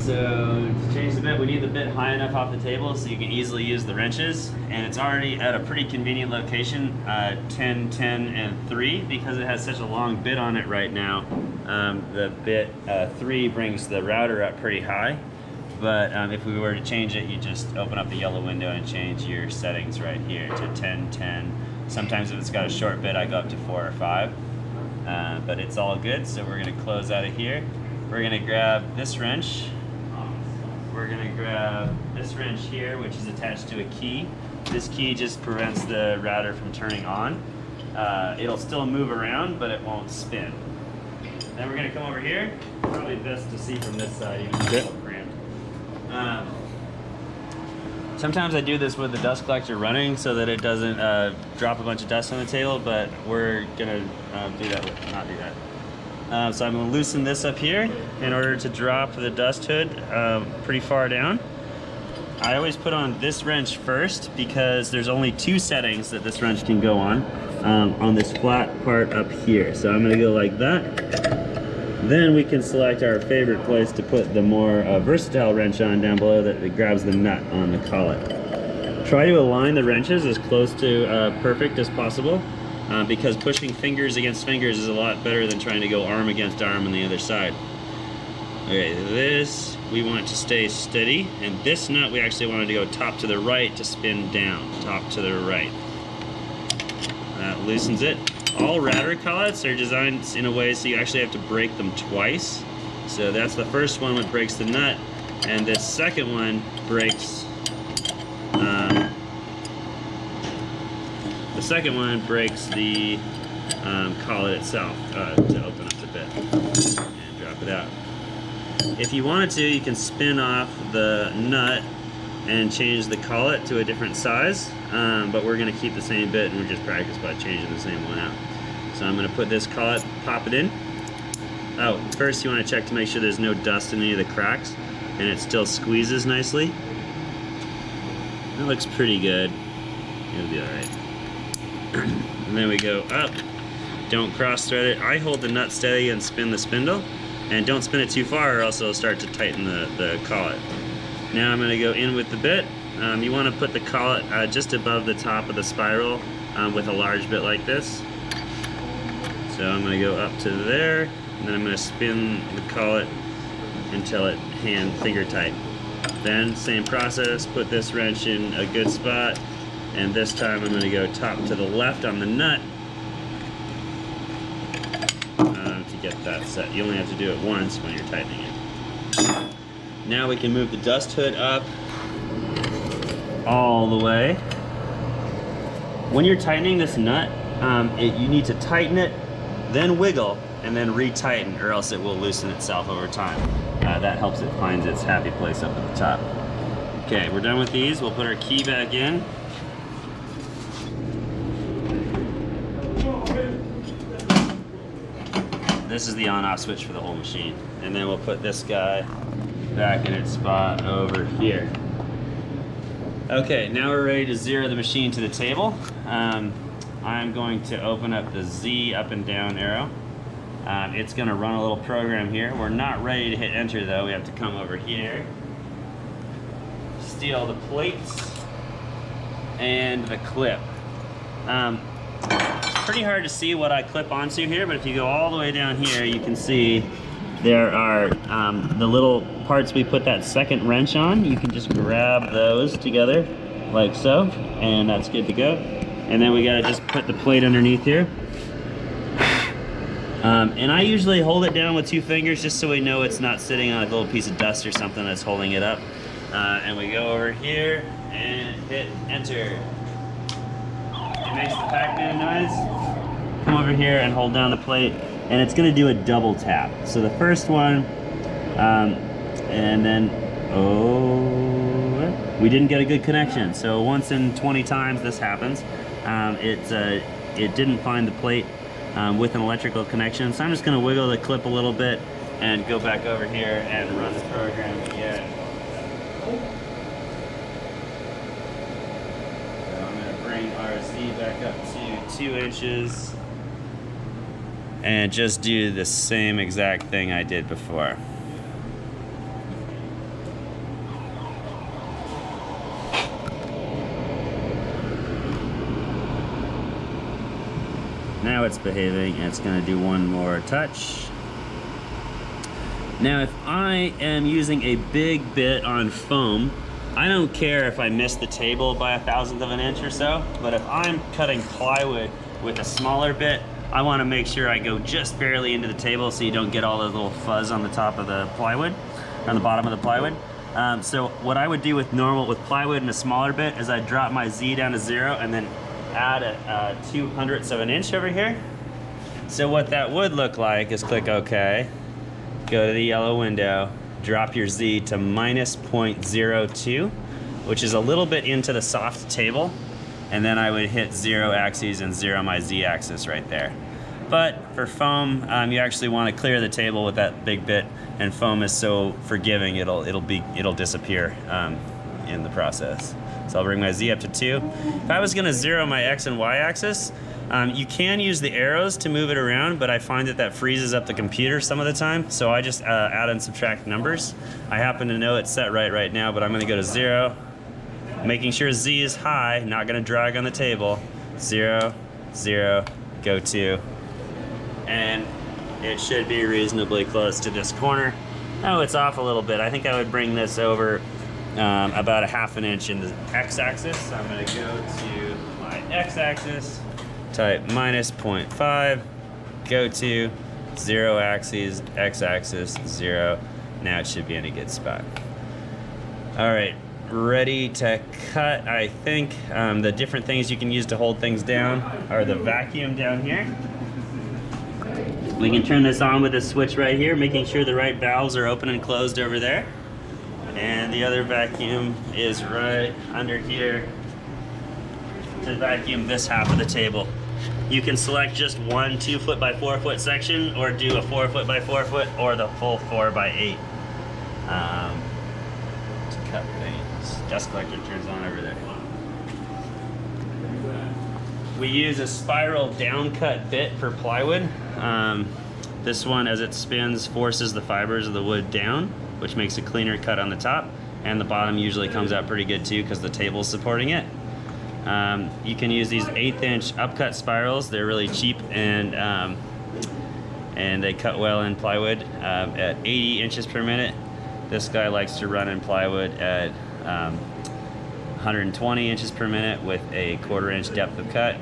So to change the bit, we need the bit high enough off the table so you can easily use the wrenches. And it's already at a pretty convenient location, 10, 10, and 3, because it has such a long bit on it right now. The bit 3 brings the router up pretty high. But if we were to change it, you just open up the yellow window and change your settings right here to 10, 10. Sometimes if it's got a short bit, I go up to 4 or 5. But it's all good, so we're gonna close out of here. We're gonna grab this wrench. We're gonna grab this wrench here, which is attached to a key. This key just prevents the router from turning on. It'll still move around, but it won't spin. Then we're gonna come over here. Probably best to see from this side, even though it's a little cramped. Sometimes I do this with the dust collector running so that it doesn't drop a bunch of dust on the table, but we're gonna not do that. So I'm gonna loosen this up here in order to drop the dust hood pretty far down. I always put on this wrench first because there's only 2 settings that this wrench can go on this flat part up here. So I'm gonna go like that. Then we can select our favorite place to put the more versatile wrench on down below that grabs the nut on the collet. Try to align the wrenches as close to perfect as possible because pushing fingers against fingers is a lot better than trying to go arm against arm on the other side. Okay, this we want to stay steady, and this nut we actually wanted to go top to the right to spin down, top to the right. That loosens it. All router collets are designed in a way so you actually have to break them twice. So that's the first one which breaks the nut, and this second one breaks the collet itself to open up the bit and drop it out. If you wanted to, you can spin off the nut and change the collet to a different size, but we're going to keep the same bit and we just practice by changing the same one out. So I'm going to put this collet, pop it in. Oh, first you want to check to make sure there's no dust in any of the cracks and it still squeezes nicely. That looks pretty good. It'll be alright. And then we go up. Don't cross thread it. I hold the nut steady and spin the spindle. And don't spin it too far or else it'll start to tighten the collet. Now I'm going to go in with the bit. You want to put the collet just above the top of the spiral with a large bit like this. So I'm going to go up to there, and then I'm going to spin the collet until it finger tight. Then same process, put this wrench in a good spot, and this time I'm going to go top to the left on the nut to get that set. You only have to do it once when you're tightening it. Now we can move the dust hood up all the way. When you're tightening this nut, you need to tighten it, then wiggle, and then retighten, or else it will loosen itself over time. That helps it find its happy place up at the top. Okay, we're done with these. We'll put our key back in. This is the on-off switch for the whole machine. And then we'll put this guy back in its spot over here. Okay, now we're ready to zero the machine to the table. I'm going to open up the Z up and down arrow. It's going to run a little program here. We're not ready to hit enter though. We have to come over here, steal the plates and the clip. It's pretty hard to see what I clip onto here, but if you go all the way down here, you can see there are the little parts we put that second wrench on. You can just grab those together like so, and that's good to go. And then we gotta just put the plate underneath here. And I usually hold it down with 2 fingers just so we know it's not sitting on a little piece of dust or something that's holding it up. And we go over here and hit enter. It makes the Pac-Man noise. Come over here and hold down the plate, and it's gonna do a double tap. So the first one, and then, we didn't get a good connection. So once in 20 times this happens. It didn't find the plate with an electrical connection, so I'm just going to wiggle the clip a little bit and go back over here and run the program again. So I'm going to bring RC back up to 2 inches and just do the same exact thing I did before. Now it's behaving, and it's gonna do one more touch. Now if I am using a big bit on foam, I don't care if I miss the table by 1/1000th of an inch or so, but if I'm cutting plywood with a smaller bit, I wanna make sure I go just barely into the table so you don't get all the little fuzz on the top of the plywood, on the bottom of the plywood. So what I would do with plywood and a smaller bit is I'd drop my Z down to 0 and then add a 2/100ths of an inch over here. So what that would look like is click OK, go to the yellow window, drop your Z to -0.02, which is a little bit into the soft table, and then I would hit 0 axes and 0 my Z axis right there. But for foam, you actually want to clear the table with that big bit, and foam is so forgiving it'll disappear in the process. So I'll bring my Z up to 2. If I was going to 0 my X and Y axis, you can use the arrows to move it around, but I find that freezes up the computer some of the time, so I just add and subtract numbers. I happen to know it's set right now, but I'm going to go to 0, making sure Z is high, not going to drag on the table. 0, 0, go 2, and it should be reasonably close to this corner. Oh, it's off a little bit. I think I would bring this over about 1/2 inch in the X-axis. So I'm going to go to my X-axis, type -0.5, go to 0 axes, X-axis, 0. Now it should be in a good spot. All right, ready to cut. I think the different things you can use to hold things down are the vacuum down here. We can turn this on with a switch right here, making sure the right valves are open and closed over there. And the other vacuum is right under here to vacuum this half of the table. You can select just one 2-foot by 4-foot section, or do a 4-foot by 4-foot, or the full 4x8 to cut things. Dust collector turns on over there. We use a spiral down cut bit for plywood. This one, as it spins, forces the fibers of the wood down, which makes a cleaner cut on the top, and the bottom usually comes out pretty good too because the table's supporting it. You can use these 1/8 inch upcut spirals. They're really cheap, and they cut well in plywood at 80 inches per minute. This guy likes to run in plywood at 120 inches per minute with a 1/4 inch depth of cut.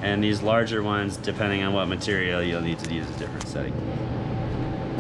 And these larger ones, depending on what material, you'll need to use a different setting.